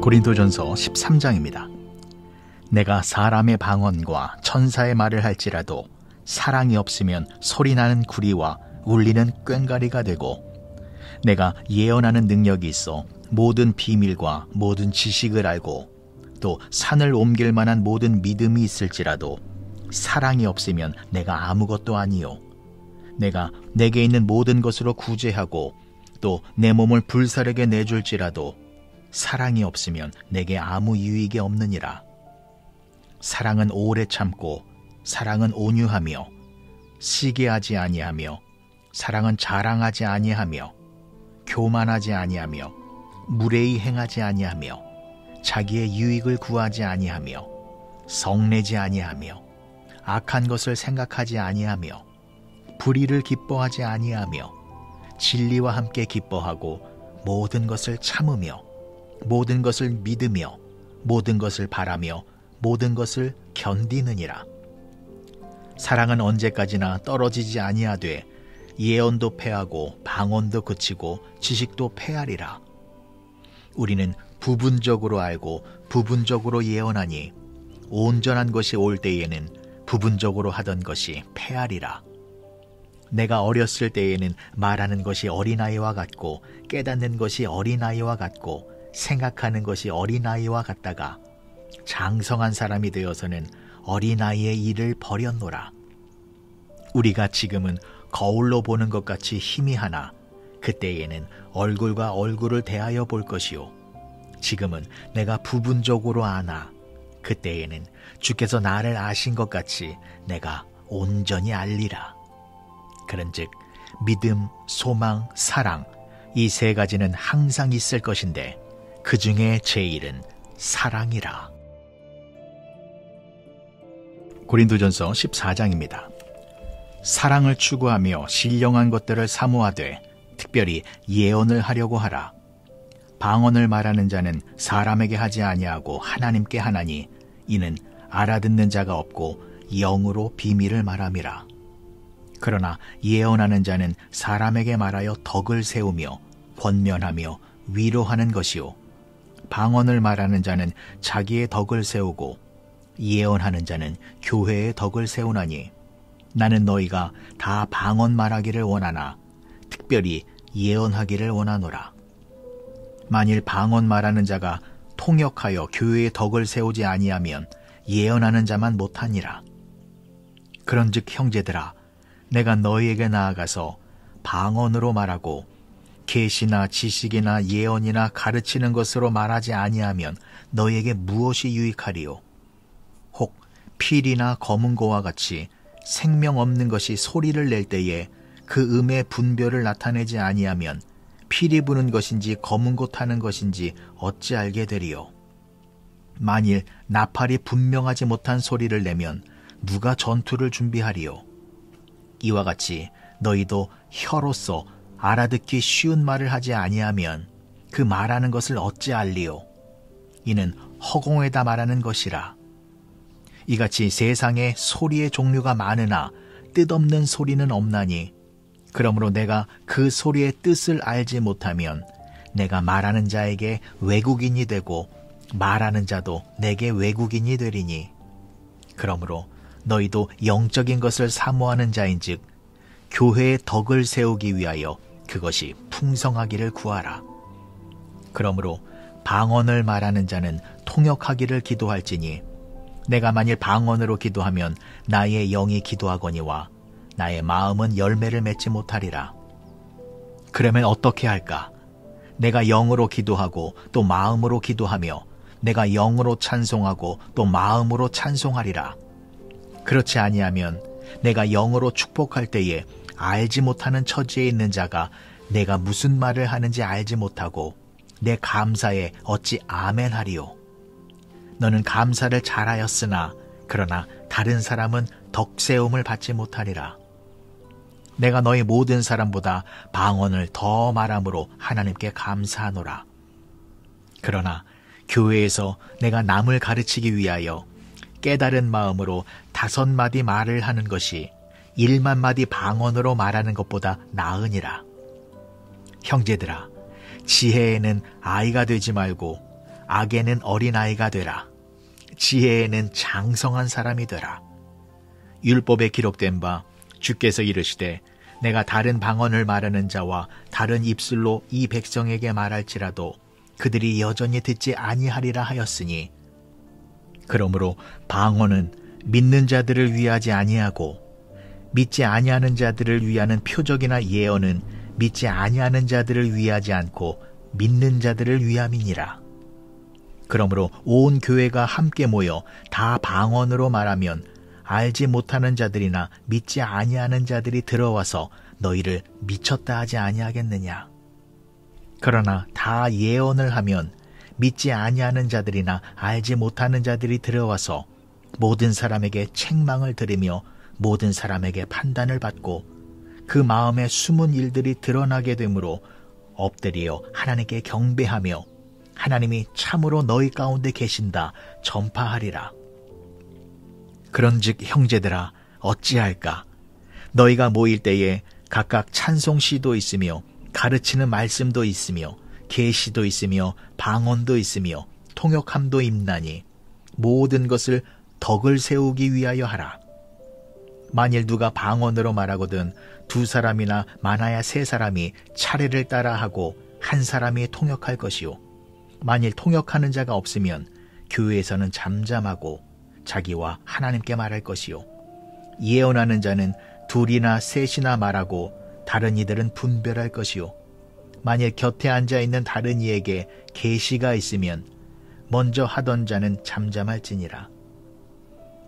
고린도전서 13장입니다. 내가 사람의 방언과 천사의 말을 할지라도 사랑이 없으면 소리나는 구리와 울리는 꽹과리가 되고, 내가 예언하는 능력이 있어 모든 비밀과 모든 지식을 알고 또 산을 옮길 만한 모든 믿음이 있을지라도 사랑이 없으면 내가 아무것도 아니요, 내가 내게 있는 모든 것으로 구제하고 또 내 몸을 불사르게 내줄지라도 사랑이 없으면 내게 아무 유익이 없느니라. 사랑은 오래 참고 사랑은 온유하며 시기하지 아니하며 사랑은 자랑하지 아니하며 교만하지 아니하며 무례히 행하지 아니하며 자기의 유익을 구하지 아니하며 성내지 아니하며 악한 것을 생각하지 아니하며 불의를 기뻐하지 아니하며 진리와 함께 기뻐하고 모든 것을 참으며 모든 것을 믿으며 모든 것을 바라며 모든 것을 견디느니라. 사랑은 언제까지나 떨어지지 아니하되 예언도 패하고 방언도 그치고 지식도 패하리라. 우리는 부분적으로 알고 부분적으로 예언하니 온전한 것이 올 때에는 부분적으로 하던 것이 패하리라. 내가 어렸을 때에는 말하는 것이 어린아이와 같고 깨닫는 것이 어린아이와 같고 생각하는 것이 어린아이와 같다가 장성한 사람이 되어서는 어린아이의 일을 버렸노라. 우리가 지금은 거울로 보는 것 같이 희미하나 그때에는 얼굴과 얼굴을 대하여 볼 것이요, 지금은 내가 부분적으로 아나 그때에는 주께서 나를 아신 것 같이 내가 온전히 알리라. 그런즉 믿음, 소망, 사랑, 이 세 가지는 항상 있을 것인데 그 중에 제일은 사랑이라. 고린도전서 14장입니다. 사랑을 추구하며 신령한 것들을 사모하되 특별히 예언을 하려고 하라. 방언을 말하는 자는 사람에게 하지 아니하고 하나님께 하나니 이는 알아듣는 자가 없고 영으로 비밀을 말함이라. 그러나 예언하는 자는 사람에게 말하여 덕을 세우며 권면하며 위로하는 것이요, 방언을 말하는 자는 자기의 덕을 세우고 예언하는 자는 교회의 덕을 세우나니 나는 너희가 다 방언 말하기를 원하나 특별히 예언하기를 원하노라. 만일 방언 말하는 자가 통역하여 교회의 덕을 세우지 아니하면 예언하는 자만 못하니라. 그런즉 형제들아, 내가 너희에게 나아가서 방언으로 말하고 계시나 지식이나 예언이나 가르치는 것으로 말하지 아니하면 너희에게 무엇이 유익하리요? 혹 필이나 검은 고와 같이 생명 없는 것이 소리를 낼 때에 그 음의 분별을 나타내지 아니하면 필이 부는 것인지 검은 고 타는 것인지 어찌 알게 되리요? 만일 나팔이 분명하지 못한 소리를 내면 누가 전투를 준비하리요? 이와 같이 너희도 혀로서 알아듣기 쉬운 말을 하지 아니하면 그 말하는 것을 어찌 알리요? 이는 허공에다 말하는 것이라. 이같이 세상에 소리의 종류가 많으나 뜻없는 소리는 없나니, 그러므로 내가 그 소리의 뜻을 알지 못하면 내가 말하는 자에게 외국인이 되고 말하는 자도 내게 외국인이 되리니, 그러므로 너희도 영적인 것을 사모하는 자인즉 교회의 덕을 세우기 위하여 그것이 풍성하기를 구하라. 그러므로 방언을 말하는 자는 통역하기를 기도할지니 내가 만일 방언으로 기도하면 나의 영이 기도하거니와 나의 마음은 열매를 맺지 못하리라. 그러면 어떻게 할까? 내가 영으로 기도하고 또 마음으로 기도하며 내가 영으로 찬송하고 또 마음으로 찬송하리라. 그렇지 아니하면 내가 영으로 축복할 때에 알지 못하는 처지에 있는 자가 내가 무슨 말을 하는지 알지 못하고 내 감사에 어찌 아멘 하리요? 너는 감사를 잘하였으나 그러나 다른 사람은 덕세움을 받지 못하리라. 내가 너희 모든 사람보다 방언을 더 말함으로 하나님께 감사하노라. 그러나 교회에서 내가 남을 가르치기 위하여 깨달은 마음으로 5마디 말을 하는 것이 1만마디 방언으로 말하는 것보다 나으니라. 형제들아, 지혜에는 아이가 되지 말고 악에는 어린아이가 되라. 지혜에는 장성한 사람이 되라. 율법에 기록된 바 주께서 이르시되 내가 다른 방언을 말하는 자와 다른 입술로 이 백성에게 말할지라도 그들이 여전히 듣지 아니하리라 하였으니, 그러므로 방언은 믿는 자들을 위하지 아니하고 믿지 아니하는 자들을 위하는 표적이나 예언은 믿지 아니하는 자들을 위하지 않고 믿는 자들을 위함이니라. 그러므로 온 교회가 함께 모여 다 방언으로 말하면 알지 못하는 자들이나 믿지 아니하는 자들이 들어와서 너희를 미쳤다 하지 아니하겠느냐. 그러나 다 예언을 하면 믿지 아니하는 자들이나 알지 못하는 자들이 들어와서 모든 사람에게 책망을 들으며 모든 사람에게 판단을 받고 그 마음에 숨은 일들이 드러나게 되므로 엎드려 하나님께 경배하며 하나님이 참으로 너희 가운데 계신다 전파하리라. 그런즉 형제들아 어찌할까? 너희가 모일 때에 각각 찬송시도 있으며 가르치는 말씀도 있으며 계시도 있으며 방언도 있으며 통역함도 있나니 모든 것을 덕을 세우기 위하여 하라. 만일 누가 방언으로 말하거든 두 사람이나 많아야 세 사람이 차례를 따라 하고 한 사람이 통역할 것이요, 만일 통역하는 자가 없으면 교회에서는 잠잠하고 자기와 하나님께 말할 것이요, 예언하는 자는 둘이나 셋이나 말하고 다른 이들은 분별할 것이요, 만일 곁에 앉아있는 다른 이에게 계시가 있으면 먼저 하던 자는 잠잠할지니라.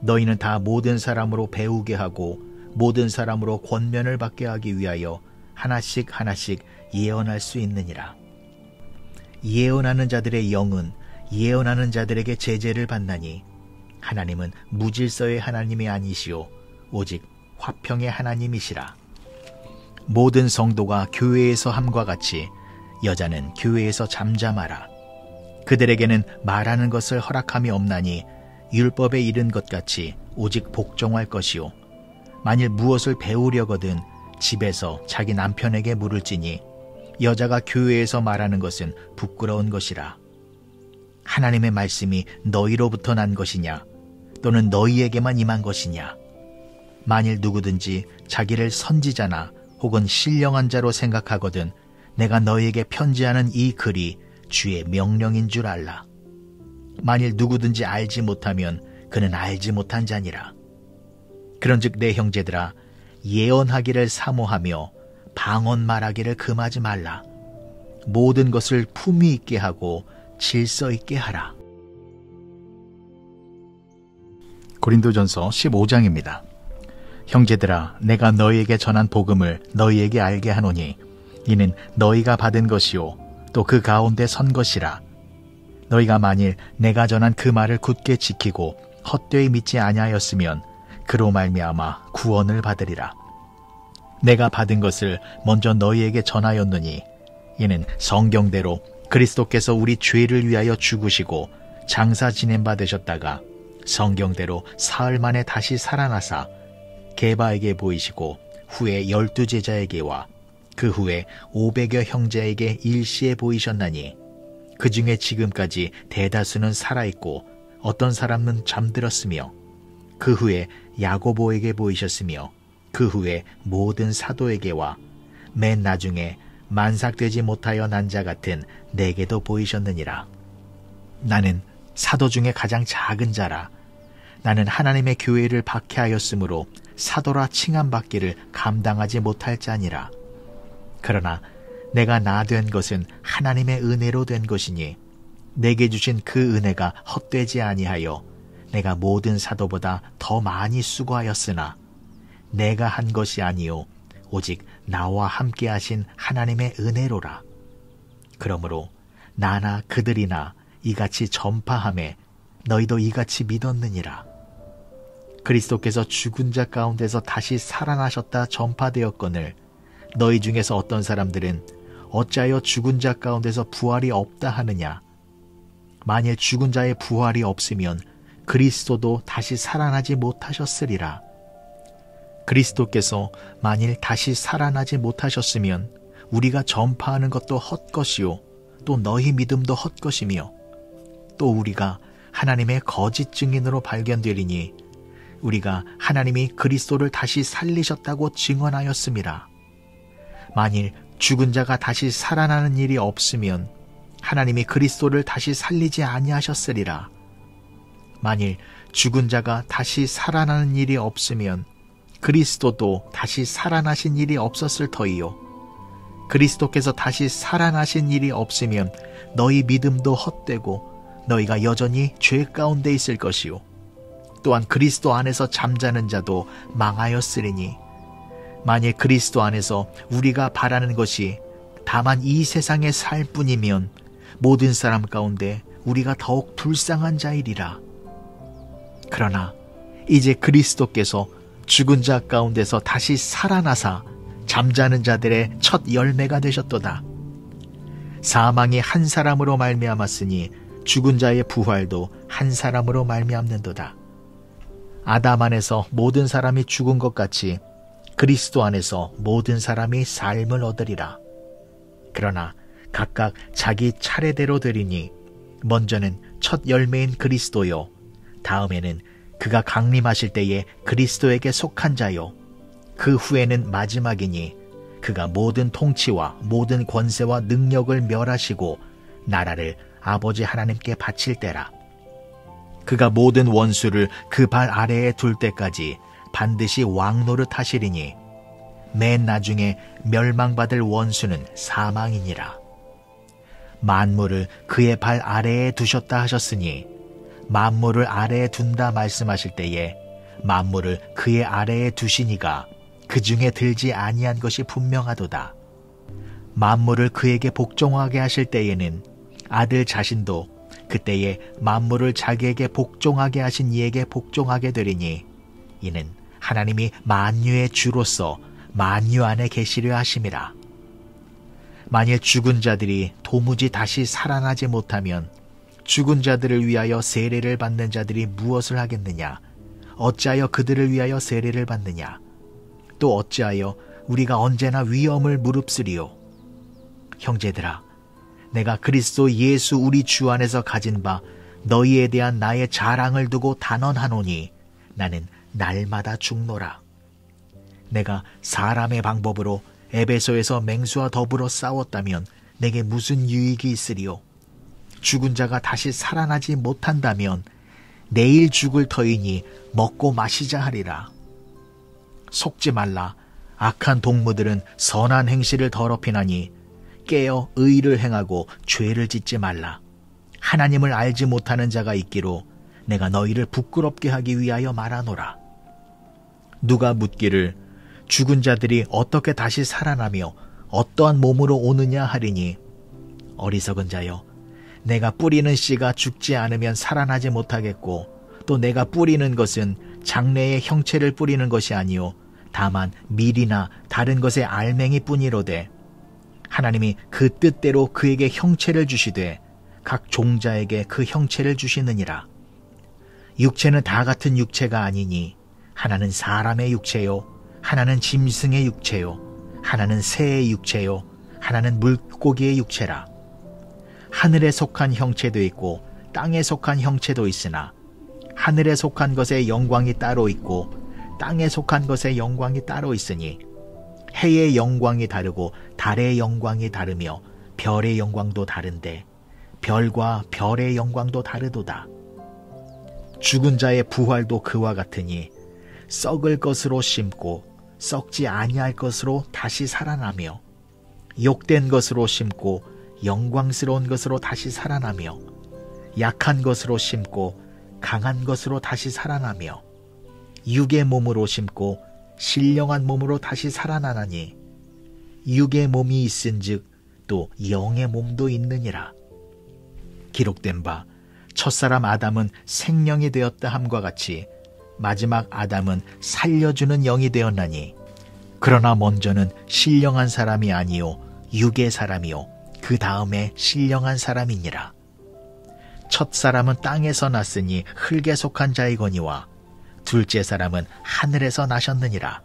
너희는 다 모든 사람으로 배우게 하고 모든 사람으로 권면을 받게 하기 위하여 하나씩 하나씩 예언할 수 있느니라. 예언하는 자들의 영은 예언하는 자들에게 제재를 받나니 하나님은 무질서의 하나님이 아니시오 오직 화평의 하나님이시라. 모든 성도가 교회에서 함과 같이 여자는 교회에서 잠잠하라. 그들에게는 말하는 것을 허락함이 없나니 율법에 이른 것 같이 오직 복종할 것이요, 만일 무엇을 배우려거든 집에서 자기 남편에게 물을지니 여자가 교회에서 말하는 것은 부끄러운 것이라. 하나님의 말씀이 너희로부터 난 것이냐 또는 너희에게만 임한 것이냐. 만일 누구든지 자기를 선지자나 혹은 신령한 자로 생각하거든 내가 너희에게 편지하는 이 글이 주의 명령인 줄 알라. 만일 누구든지 알지 못하면 그는 알지 못한 자니라. 그런즉 내 형제들아 예언하기를 사모하며 방언 말하기를 금하지 말라. 모든 것을 품위 있게 하고 질서 있게 하라. 고린도전서 15장입니다. 형제들아 내가 너희에게 전한 복음을 너희에게 알게 하노니 이는 너희가 받은 것이요 또 그 가운데 선 것이라. 너희가 만일 내가 전한 그 말을 굳게 지키고 헛되이 믿지 아니하였으면 그로 말미암아 구원을 받으리라. 내가 받은 것을 먼저 너희에게 전하였느니 이는 성경대로 그리스도께서 우리 죄를 위하여 죽으시고 장사 지낸 바 되셨다가 성경대로 사흘 만에 다시 살아나사 게바에게 보이시고 후에 12 제자에게와 그 후에 500여 형제에게 일시에 보이셨나니 그 중에 지금까지 대다수는 살아있고 어떤 사람은 잠들었으며 그 후에 야고보에게 보이셨으며 그 후에 모든 사도에게와 맨 나중에 만삭되지 못하여 난 자 같은 내게도 보이셨느니라. 나는 사도 중에 가장 작은 자라. 나는 하나님의 교회를 박해하였으므로 사도라 칭함받기를 감당하지 못할 자니라. 그러나 내가 나 된 것은 하나님의 은혜로 된 것이니 내게 주신 그 은혜가 헛되지 아니하여 내가 모든 사도보다 더 많이 수고하였으나 내가 한 것이 아니요 오직 나와 함께 하신 하나님의 은혜로라. 그러므로 나나 그들이나 이같이 전파하매 너희도 이같이 믿었느니라. 그리스도께서 죽은 자 가운데서 다시 살아나셨다 전파되었거늘 너희 중에서 어떤 사람들은 어찌하여 죽은 자 가운데서 부활이 없다 하느냐. 만일 죽은 자의 부활이 없으면 그리스도도 다시 살아나지 못하셨으리라. 그리스도께서 만일 다시 살아나지 못하셨으면 우리가 전파하는 것도 헛것이요 또 너희 믿음도 헛것이며 또 우리가 하나님의 거짓 증인으로 발견되리니 우리가 하나님이 그리스도를 다시 살리셨다고 증언하였음이라. 만일 죽은 자가 다시 살아나는 일이 없으면 하나님이 그리스도를 다시 살리지 아니하셨으리라. 만일 죽은 자가 다시 살아나는 일이 없으면 그리스도도 다시 살아나신 일이 없었을 터이요. 그리스도께서 다시 살아나신 일이 없으면 너희 믿음도 헛되고 너희가 여전히 죄 가운데 있을 것이요. 또한 그리스도 안에서 잠자는 자도 망하였으리니 만일 그리스도 안에서 우리가 바라는 것이 다만 이 세상에 살 뿐이면 모든 사람 가운데 우리가 더욱 불쌍한 자이리라. 그러나 이제 그리스도께서 죽은 자 가운데서 다시 살아나사 잠자는 자들의 첫 열매가 되셨도다. 사망이 한 사람으로 말미암았으니 죽은 자의 부활도 한 사람으로 말미암는도다. 아담 안에서 모든 사람이 죽은 것 같이 그리스도 안에서 모든 사람이 삶을 얻으리라. 그러나 각각 자기 차례대로 되리니 먼저는 첫 열매인 그리스도요, 다음에는 그가 강림하실 때에 그리스도에게 속한 자요, 그 후에는 마지막이니 그가 모든 통치와 모든 권세와 능력을 멸하시고 나라를 아버지 하나님께 바칠 때라. 그가 모든 원수를 그 발 아래에 둘 때까지 반드시 왕노릇 하시리니 맨 나중에 멸망받을 원수는 사망이니라. 만물을 그의 발 아래에 두셨다 하셨으니 만물을 아래에 둔다 말씀하실 때에 만물을 그의 아래에 두시니가 그 중에 들지 아니한 것이 분명하도다. 만물을 그에게 복종하게 하실 때에는 아들 자신도 그때에 만물을 자기에게 복종하게 하신 이에게 복종하게 되리니 이는 하나님이 만유의 주로서 만유 안에 계시려 하심이라. 만일 죽은 자들이 도무지 다시 살아나지 못하면 죽은 자들을 위하여 세례를 받는 자들이 무엇을 하겠느냐? 어찌하여 그들을 위하여 세례를 받느냐? 또 어찌하여 우리가 언제나 위험을 무릅쓰리요? 형제들아, 내가 그리스도 예수 우리 주 안에서 가진 바 너희에 대한 나의 자랑을 두고 단언하노니 나는 날마다 죽노라. 내가 사람의 방법으로 에베소에서 맹수와 더불어 싸웠다면 내게 무슨 유익이 있으리요? 죽은 자가 다시 살아나지 못한다면 내일 죽을 터이니 먹고 마시자 하리라. 속지 말라. 악한 동무들은 선한 행실을 더럽히나니 깨어 의를 행하고 죄를 짓지 말라. 하나님을 알지 못하는 자가 있기로 내가 너희를 부끄럽게 하기 위하여 말하노라. 누가 묻기를 죽은 자들이 어떻게 다시 살아나며 어떠한 몸으로 오느냐 하리니 어리석은 자여, 내가 뿌리는 씨가 죽지 않으면 살아나지 못하겠고 또 내가 뿌리는 것은 장래의 형체를 뿌리는 것이 아니요 다만 밀이나 다른 것의 알맹이 뿐이로되 하나님이 그 뜻대로 그에게 형체를 주시되 각 종자에게 그 형체를 주시느니라. 육체는 다 같은 육체가 아니니 하나는 사람의 육체요, 하나는 짐승의 육체요, 하나는 새의 육체요, 하나는 물고기의 육체라. 하늘에 속한 형체도 있고 땅에 속한 형체도 있으나 하늘에 속한 것의 영광이 따로 있고 땅에 속한 것의 영광이 따로 있으니 해의 영광이 다르고 달의 영광이 다르며 별의 영광도 다른데 별과 별의 영광도 다르도다. 죽은 자의 부활도 그와 같으니 썩을 것으로 심고 썩지 아니할 것으로 다시 살아나며 욕된 것으로 심고 영광스러운 것으로 다시 살아나며 약한 것으로 심고 강한 것으로 다시 살아나며 육의 몸으로 심고 신령한 몸으로 다시 살아나나니 육의 몸이 있은즉 또 영의 몸도 있느니라. 기록된 바 첫사람 아담은 생명이 되었다 함과 같이 마지막 아담은 살려주는 영이 되었나니 그러나 먼저는 신령한 사람이 아니요 육의 사람이요 그 다음에 신령한 사람이니라. 첫 사람은 땅에서 났으니 흙에 속한 자이거니와 둘째 사람은 하늘에서 나셨느니라.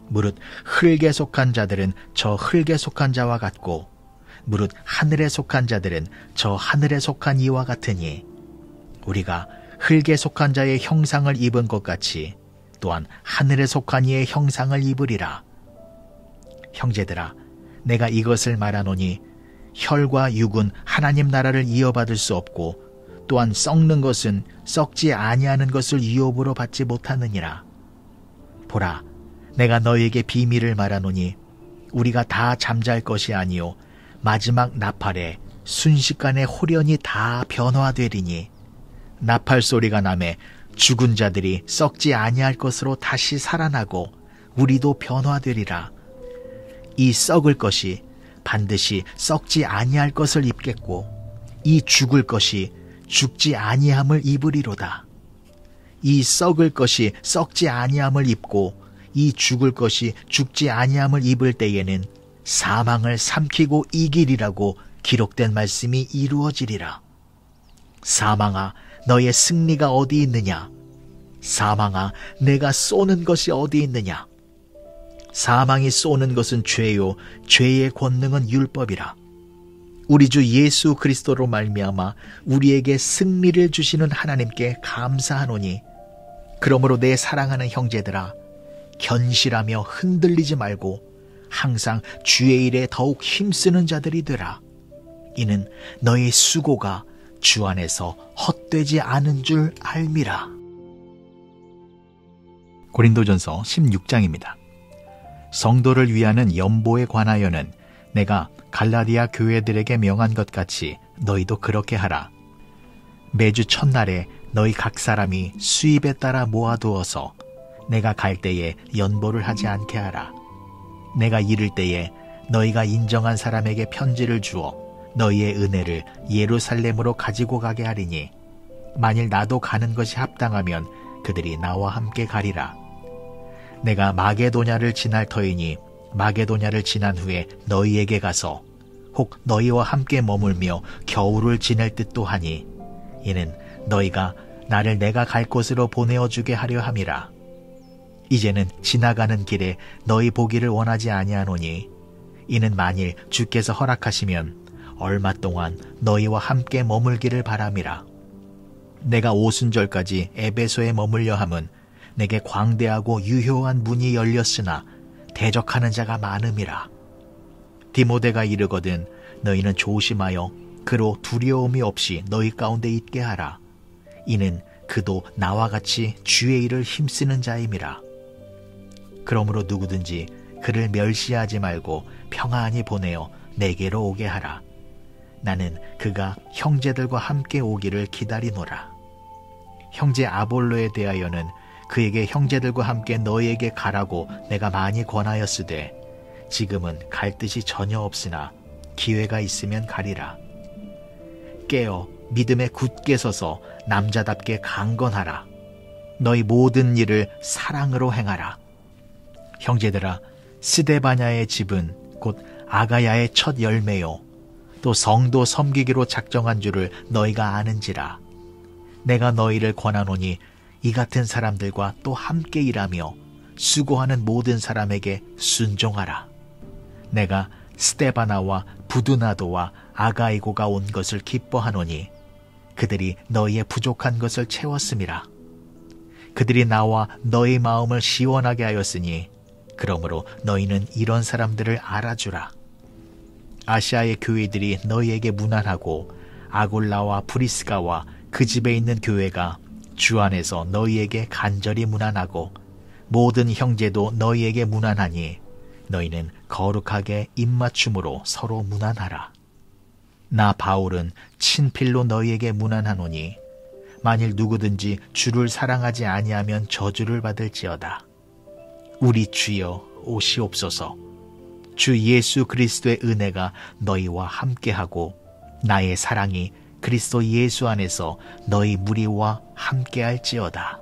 무릇 흙에 속한 자들은 저 흙에 속한 자와 같고 무릇 하늘에 속한 자들은 저 하늘에 속한 이와 같으니 우리가 흙에 속한 자의 형상을 입은 것 같이 또한 하늘에 속한 이의 형상을 입으리라. 형제들아, 내가 이것을 말하노니 혈과 육은 하나님 나라를 이어받을 수 없고 또한 썩는 것은 썩지 아니하는 것을 유업으로 받지 못하느니라. 보라, 내가 너희에게 비밀을 말하노니 우리가 다 잠잘 것이 아니요 마지막 나팔에 순식간에 홀연히 다 변화되리니 나팔 소리가 나매 죽은 자들이 썩지 아니할 것으로 다시 살아나고 우리도 변화되리라. 이 썩을 것이 반드시 썩지 아니할 것을 입겠고 이 죽을 것이 죽지 아니함을 입으리로다. 이 썩을 것이 썩지 아니함을 입고 이 죽을 것이 죽지 아니함을 입을 때에는 사망을 삼키고 이기리라고 기록된 말씀이 이루어지리라. 사망아, 너의 승리가 어디 있느냐? 사망아, 내가 쏘는 것이 어디 있느냐? 사망이 쏘는 것은 죄요, 죄의 권능은 율법이라. 우리 주 예수 그리스도로 말미암아 우리에게 승리를 주시는 하나님께 감사하노니, 그러므로 내 사랑하는 형제들아, 견실하며 흔들리지 말고 항상 주의 일에 더욱 힘쓰는 자들이 되라. 이는 너의 수고가 주 안에서 헛되지 않은 줄 알미라. 고린도전서 16장입니다. 성도를 위하는 연보에 관하여는 내가 갈라디아 교회들에게 명한 것 같이 너희도 그렇게 하라. 매주 첫날에 너희 각 사람이 수입에 따라 모아두어서 내가 갈 때에 연보를 하지 않게 하라. 내가 이를 때에 너희가 인정한 사람에게 편지를 주어 너희의 은혜를 예루살렘으로 가지고 가게 하리니, 만일 나도 가는 것이 합당하면 그들이 나와 함께 가리라. 내가 마게도냐를 지날 터이니 마게도냐를 지난 후에 너희에게 가서 혹 너희와 함께 머물며 겨울을 지낼 듯도 하니, 이는 너희가 나를 내가 갈 곳으로 보내어 주게 하려 함이라. 이제는 지나가는 길에 너희 보기를 원하지 아니하노니, 이는 만일 주께서 허락하시면 얼마 동안 너희와 함께 머물기를 바람이라. 내가 오순절까지 에베소에 머물려 함은 내게 광대하고 유효한 문이 열렸으나 대적하는 자가 많음이라. 디모데가 이르거든 너희는 조심하여 그로 두려움이 없이 너희 가운데 있게 하라. 이는 그도 나와 같이 주의 일을 힘쓰는 자임이라. 그러므로 누구든지 그를 멸시하지 말고 평안히 보내어 내게로 오게 하라. 나는 그가 형제들과 함께 오기를 기다리노라. 형제 아볼로에 대하여는 그에게 형제들과 함께 너희에게 가라고 내가 많이 권하였으되 지금은 갈 뜻이 전혀 없으나 기회가 있으면 가리라. 깨어 믿음에 굳게 서서 남자답게 강건하라. 너희 모든 일을 사랑으로 행하라. 형제들아, 스데바냐의 집은 곧 아가야의 첫 열매요 또 성도 섬기기로 작정한 줄을 너희가 아는지라. 내가 너희를 권하노니 이 같은 사람들과 또 함께 일하며 수고하는 모든 사람에게 순종하라. 내가 스데바나와 부두나도와 아가이고가 온 것을 기뻐하노니 그들이 너희의 부족한 것을 채웠음이라. 그들이 나와 너희 마음을 시원하게 하였으니 그러므로 너희는 이런 사람들을 알아주라. 아시아의 교회들이 너희에게 문안하고 아골라와 브리스가와 그 집에 있는 교회가 주 안에서 너희에게 간절히 문안하고 모든 형제도 너희에게 문안하니 너희는 거룩하게 입맞춤으로 서로 문안하라. 나 바울은 친필로 너희에게 문안하노니 만일 누구든지 주를 사랑하지 아니하면 저주를 받을지어다. 우리 주여 오시옵소서. 주 예수 그리스도의 은혜가 너희와 함께하고 나의 사랑이 그리스도 예수 안에서 너희 무리와 함께할지어다.